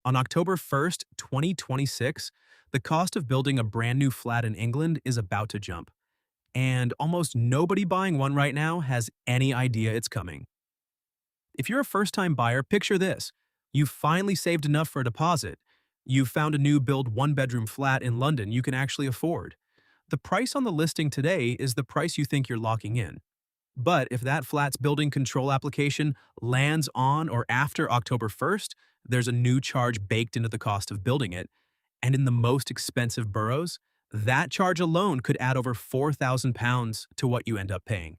On October 1st, 2026, the cost of building a brand new flat in England is about to jump, and almost nobody buying one right now has any idea it's coming. If you're a first-time buyer, picture this. You've finally saved enough for a deposit. You've found a new build one-bedroom flat in London you can actually afford. The price on the listing today is the price you think you're locking in. But if that flat's building control application lands on or after October 1st, there's a new charge baked into the cost of building it. And in the most expensive boroughs, that charge alone could add over £4,000 to what you end up paying.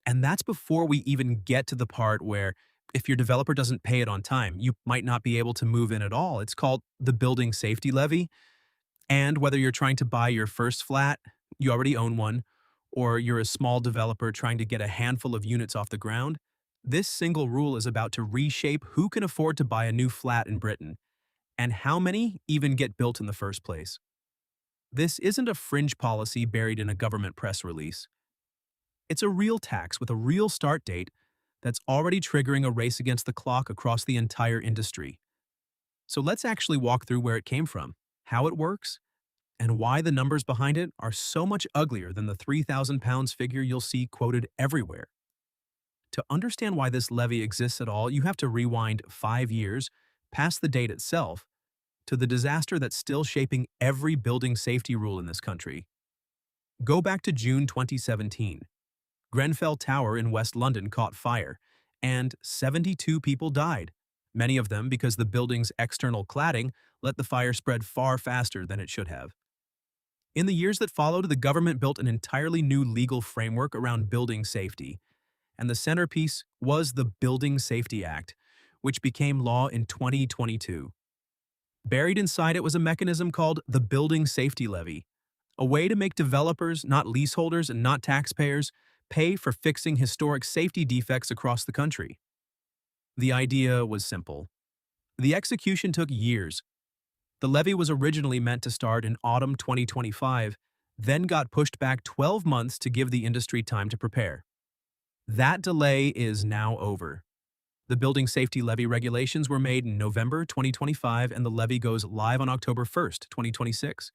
And that's before we even get to the part where if your developer doesn't pay it on time, you might not be able to move in at all. It's called the Building Safety Levy. And whether you're trying to buy your first flat, you already own one, or you're a small developer trying to get a handful of units off the ground, this single rule is about to reshape who can afford to buy a new flat in Britain and how many even get built in the first place. This isn't a fringe policy buried in a government press release. It's a real tax with a real start date that's already triggering a race against the clock across the entire industry. So let's actually walk through where it came from, how it works, and why the numbers behind it are so much uglier than the £3,000 figure you'll see quoted everywhere. To understand why this levy exists at all, you have to rewind 5 years past the date itself to the disaster that's still shaping every building safety rule in this country. Go back to June 2017. Grenfell Tower in West London caught fire, and 72 people died, many of them because the building's external cladding let the fire spread far faster than it should have. In the years that followed, the government built an entirely new legal framework around building safety, and the centerpiece was the Building Safety Act, which became law in 2022. Buried inside it was a mechanism called the Building Safety Levy, a way to make developers, not leaseholders and not taxpayers, pay for fixing historic safety defects across the country. The idea was simple. The execution took years. The levy was originally meant to start in autumn 2025, then got pushed back 12 months to give the industry time to prepare. That delay is now over. The Building Safety Levy regulations were made in November 2025, and the levy goes live on October 1st, 2026.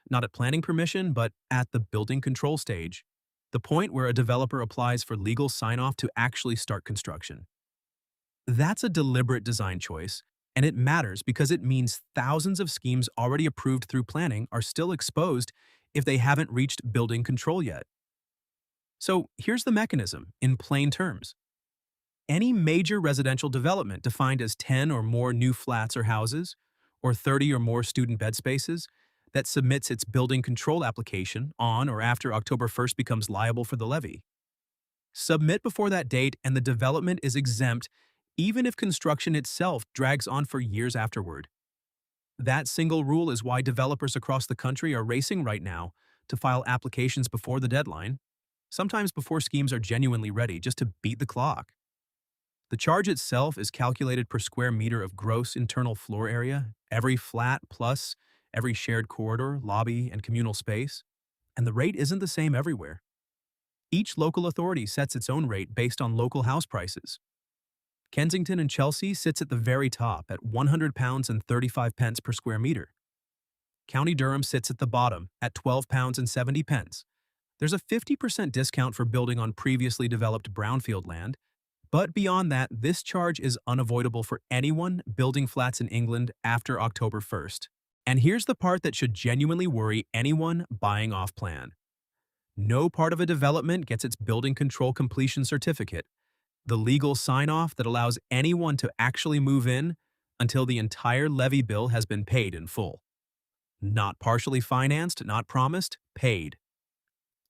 Not at planning permission, but at the building control stage, the point where a developer applies for legal sign-off to actually start construction. That's a deliberate design choice, and it matters because it means thousands of schemes already approved through planning are still exposed if they haven't reached building control yet. So here's the mechanism, in plain terms. Any major residential development defined as 10 or more new flats or houses, or 30 or more student bed spaces, that submits its building control application on or after October 1st becomes liable for the levy. Submit before that date and the development is exempt even if construction itself drags on for years afterward. That single rule is why developers across the country are racing right now to file applications before the deadline, sometimes before schemes are genuinely ready, just to beat the clock. The charge itself is calculated per square meter of gross internal floor area, every flat plus every shared corridor, lobby, and communal space, and the rate isn't the same everywhere. Each local authority sets its own rate based on local house prices. Kensington and Chelsea sits at the very top at £100.35 per square meter. County Durham sits at the bottom at £12.70. There's a 50% discount for building on previously developed brownfield land, but beyond that, this charge is unavoidable for anyone building flats in England after October 1st. And here's the part that should genuinely worry anyone buying off plan. No part of a development gets its building control completion certificate, the legal sign-off that allows anyone to actually move in, until the entire levy bill has been paid in full. Not partially financed, not promised, paid.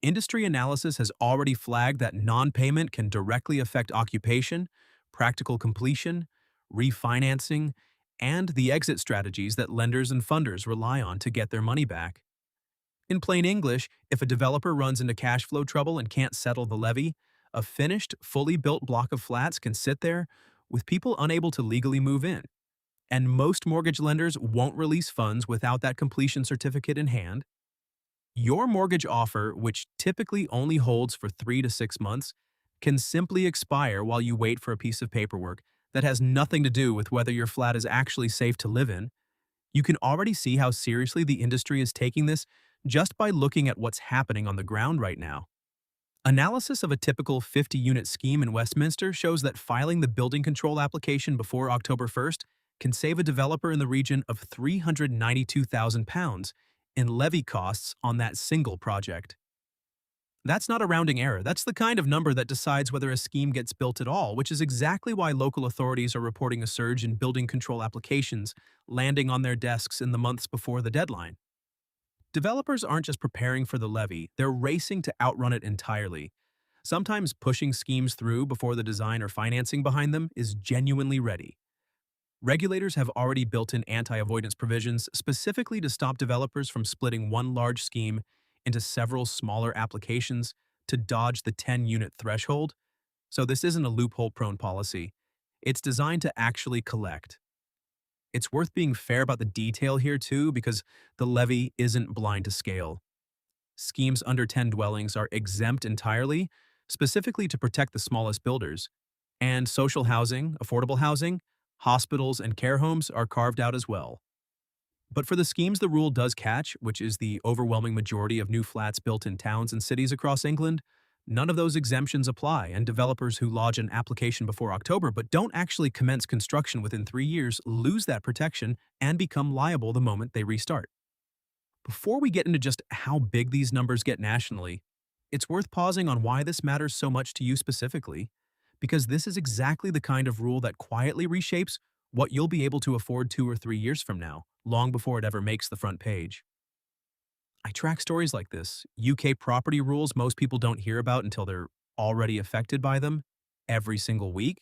Industry analysis has already flagged that non-payment can directly affect occupation, practical completion, refinancing, and the exit strategies that lenders and funders rely on to get their money back. In plain English, if a developer runs into cash flow trouble and can't settle the levy, a finished, fully built block of flats can sit there with people unable to legally move in. And most mortgage lenders won't release funds without that completion certificate in hand. Your mortgage offer, which typically only holds for 3 to 6 months, can simply expire while you wait for a piece of paperwork that has nothing to do with whether your flat is actually safe to live in. You can already see how seriously the industry is taking this just by looking at what's happening on the ground right now. Analysis of a typical 50-unit scheme in Westminster shows that filing the building control application before October 1st can save a developer in the region of £392,000 in levy costs on that single project. That's not a rounding error. That's the kind of number that decides whether a scheme gets built at all, which is exactly why local authorities are reporting a surge in building control applications landing on their desks in the months before the deadline. Developers aren't just preparing for the levy, they're racing to outrun it entirely. Sometimes pushing schemes through before the design or financing behind them is genuinely ready. Regulators have already built in anti-avoidance provisions specifically to stop developers from splitting one large scheme into several smaller applications to dodge the 10-unit threshold. So this isn't a loophole-prone policy. It's designed to actually collect. It's worth being fair about the detail here too, because the levy isn't blind to scale. Schemes under 10 dwellings are exempt entirely, specifically to protect the smallest builders. And social housing, affordable housing, hospitals, and care homes are carved out as well. But for the schemes the rule does catch, which is the overwhelming majority of new flats built in towns and cities across England, none of those exemptions apply, and developers who lodge an application before October but don't actually commence construction within 3 years lose that protection and become liable the moment they restart. Before we get into just how big these numbers get nationally, it's worth pausing on why this matters so much to you specifically, because this is exactly the kind of rule that quietly reshapes what you'll be able to afford 2 or 3 years from now, long before it ever makes the front page. I track stories like this, UK property rules most people don't hear about until they're already affected by them, every single week.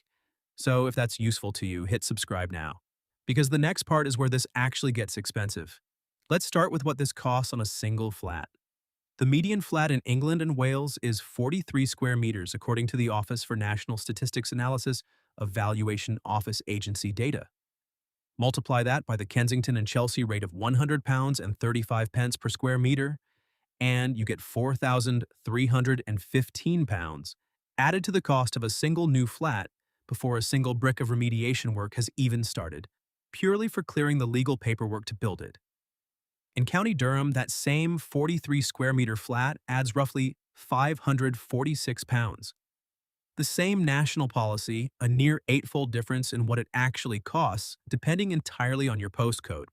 So if that's useful to you, hit subscribe now. Because the next part is where this actually gets expensive. Let's start with what this costs on a single flat. The median flat in England and Wales is 43 square meters according to the Office for National Statistics Analysis of Valuation Office Agency data. Multiply that by the Kensington and Chelsea rate of £100 and 35 pence per square meter, and you get £4,315 added to the cost of a single new flat before a single brick of remediation work has even started, purely for clearing the legal paperwork to build it. In County Durham, that same 43 square meter flat adds roughly £546. The same national policy, a near eightfold difference in what it actually costs, depending entirely on your postcode.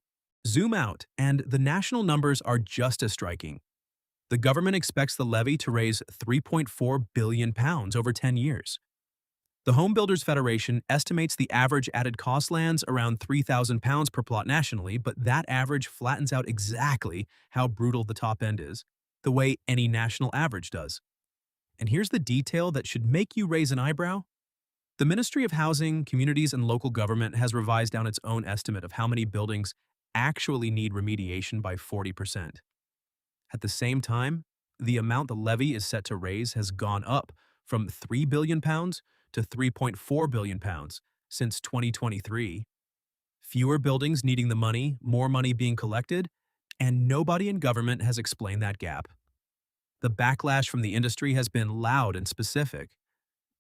Zoom out, and the national numbers are just as striking. The government expects the levy to raise £3.4 billion over 10 years. The Home Builders Federation estimates the average added cost lands around £3,000 per plot nationally, but that average flattens out exactly how brutal the top end is, the way any national average does. And here's the detail that should make you raise an eyebrow. The Ministry of Housing, Communities, and Local Government has revised down its own estimate of how many buildings actually need remediation by 40%. At the same time, the amount the levy is set to raise has gone up from £3 billion to £3.4 billion since 2023. Fewer buildings needing the money, more money being collected, and nobody in government has explained that gap. The backlash from the industry has been loud and specific.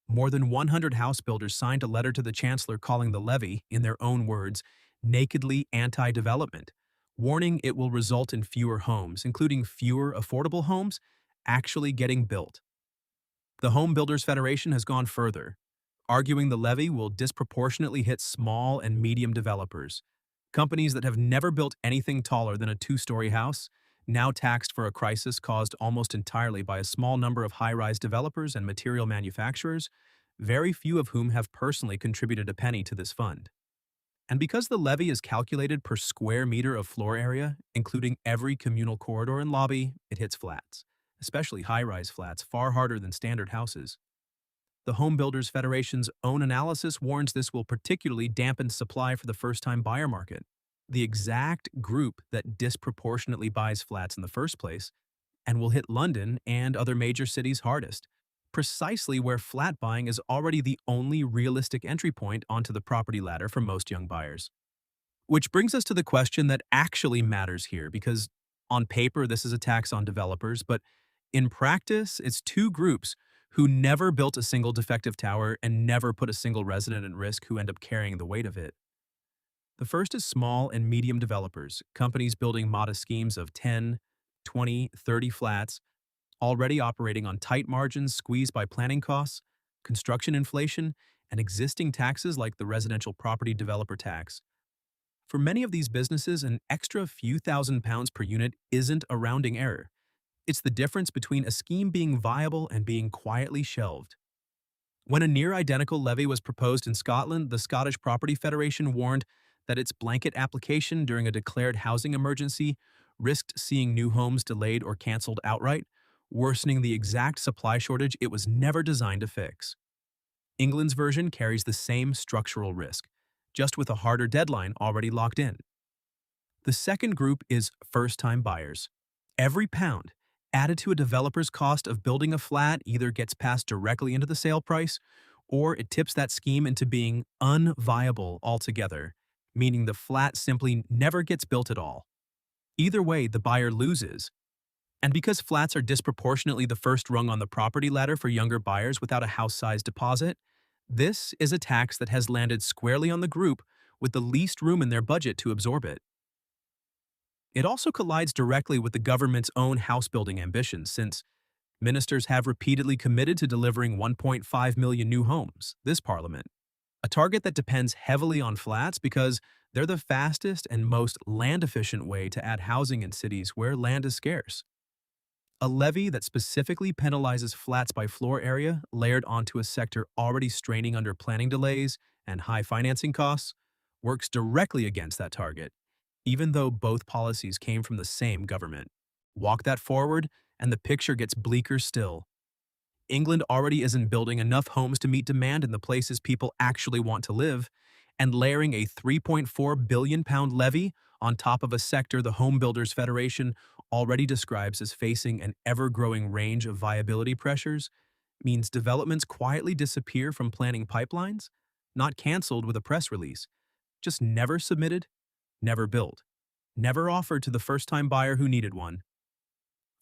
More than 100 house builders signed a letter to the Chancellor calling the levy, in their own words, nakedly anti-development, warning it will result in fewer homes, including fewer affordable homes, actually getting built. The Home Builders Federation has gone further, arguing the levy will disproportionately hit small and medium developers, companies that have never built anything taller than a 2-story house, now taxed for a crisis caused almost entirely by a small number of high-rise developers and material manufacturers, very few of whom have personally contributed a penny to this fund. And because the levy is calculated per square meter of floor area, including every communal corridor and lobby, it hits flats, especially high-rise flats, far harder than standard houses. The Home Builders Federation's own analysis warns this will particularly dampen supply for the first-time buyer market, the exact group that disproportionately buys flats in the first place, and will hit London and other major cities hardest, precisely where flat buying is already the only realistic entry point onto the property ladder for most young buyers. Which brings us to the question that actually matters here, because on paper this is a tax on developers, but in practice it's two groups who never built a single defective tower and never put a single resident at risk who end up carrying the weight of it. The first is small and medium developers, companies building modest schemes of 10, 20, 30 flats, already operating on tight margins squeezed by planning costs, construction inflation, and existing taxes like the residential property developer tax. For many of these businesses, an extra few £1,000s per unit isn't a rounding error. It's the difference between a scheme being viable and being quietly shelved. When a near-identical levy was proposed in Scotland, the Scottish Property Federation warned that its blanket application during a declared housing emergency risked seeing new homes delayed or cancelled outright, worsening the exact supply shortage it was never designed to fix. England's version carries the same structural risk, just with a harder deadline already locked in. The second group is first-time buyers. Every pound added to a developer's cost of building a flat either gets passed directly into the sale price or it tips that scheme into being unviable altogether, meaning the flat simply never gets built at all. Either way, the buyer loses. And because flats are disproportionately the first rung on the property ladder for younger buyers without a house-sized deposit, this is a tax that has landed squarely on the group with the least room in their budget to absorb it. It also collides directly with the government's own house-building ambitions, since ministers have repeatedly committed to delivering 1.5 million new homes this Parliament, a target that depends heavily on flats because they're the fastest and most land-efficient way to add housing in cities where land is scarce. A levy that specifically penalizes flats by floor area layered onto a sector already straining under planning delays and high financing costs works directly against that target, even though both policies came from the same government. Walk that forward, and the picture gets bleaker still. England already isn't building enough homes to meet demand in the places people actually want to live, and layering a £3.4 billion levy on top of a sector the Home Builders Federation already describes as facing an ever-growing range of viability pressures means developments quietly disappear from planning pipelines, not cancelled with a press release, just never submitted, never built, never offered to the first-time buyer who needed one.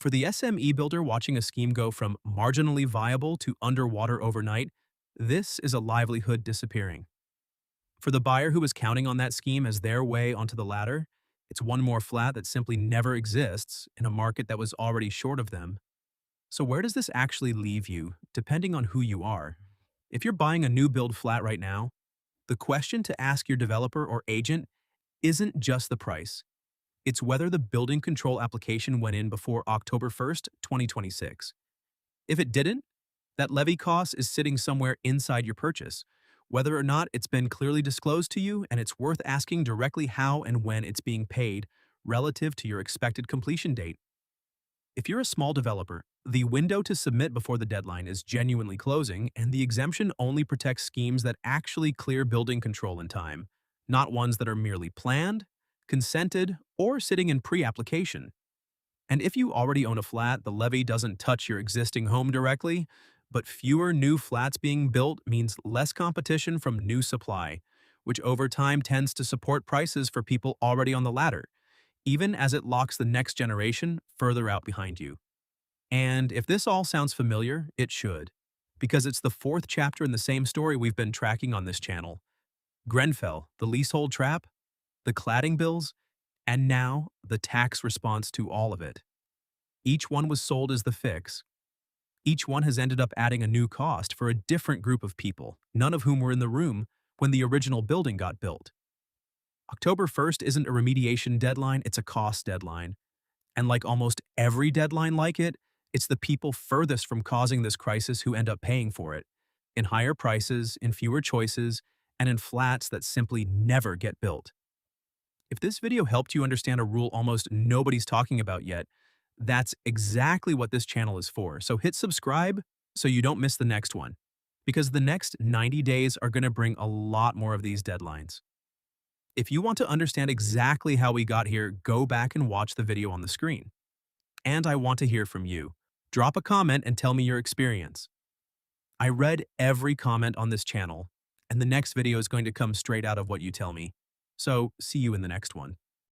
For the SME builder watching a scheme go from marginally viable to underwater overnight, this is a livelihood disappearing. For the buyer who is counting on that scheme as their way onto the ladder, it's one more flat that simply never exists in a market that was already short of them. So where does this actually leave you, depending on who you are? If you're buying a new build flat right now, the question to ask your developer or agent isn't just the price. It's whether the building control application went in before October 1st, 2026. If it didn't, that levy cost is sitting somewhere inside your purchase, whether or not it's been clearly disclosed to you, and it's worth asking directly how and when it's being paid relative to your expected completion date. If you're a small developer, the window to submit before the deadline is genuinely closing, and the exemption only protects schemes that actually clear building control in time, not ones that are merely planned, consented, or sitting in pre-application. And if you already own a flat, the levy doesn't touch your existing home directly, but fewer new flats being built means less competition from new supply, which over time tends to support prices for people already on the ladder, even as it locks the next generation further out behind you. And if this all sounds familiar, it should, because it's the fourth chapter in the same story we've been tracking on this channel. Grenfell, the leasehold trap, the cladding bills, and now the tax response to all of it. Each one was sold as the fix. Each one has ended up adding a new cost for a different group of people, none of whom were in the room when the original building got built. October 1st isn't a remediation deadline, it's a cost deadline. And like almost every deadline like it, it's the people furthest from causing this crisis who end up paying for it, in higher prices, in fewer choices, and in flats that simply never get built. If this video helped you understand a rule almost nobody's talking about yet, that's exactly what this channel is for. So hit subscribe so you don't miss the next one, because the next 90 days are going to bring a lot more of these deadlines. If you want to understand exactly how we got here, go back and watch the video on the screen. And I want to hear from you. Drop a comment and tell me your experience. I read every comment on this channel, and the next video is going to come straight out of what you tell me. So see you in the next one.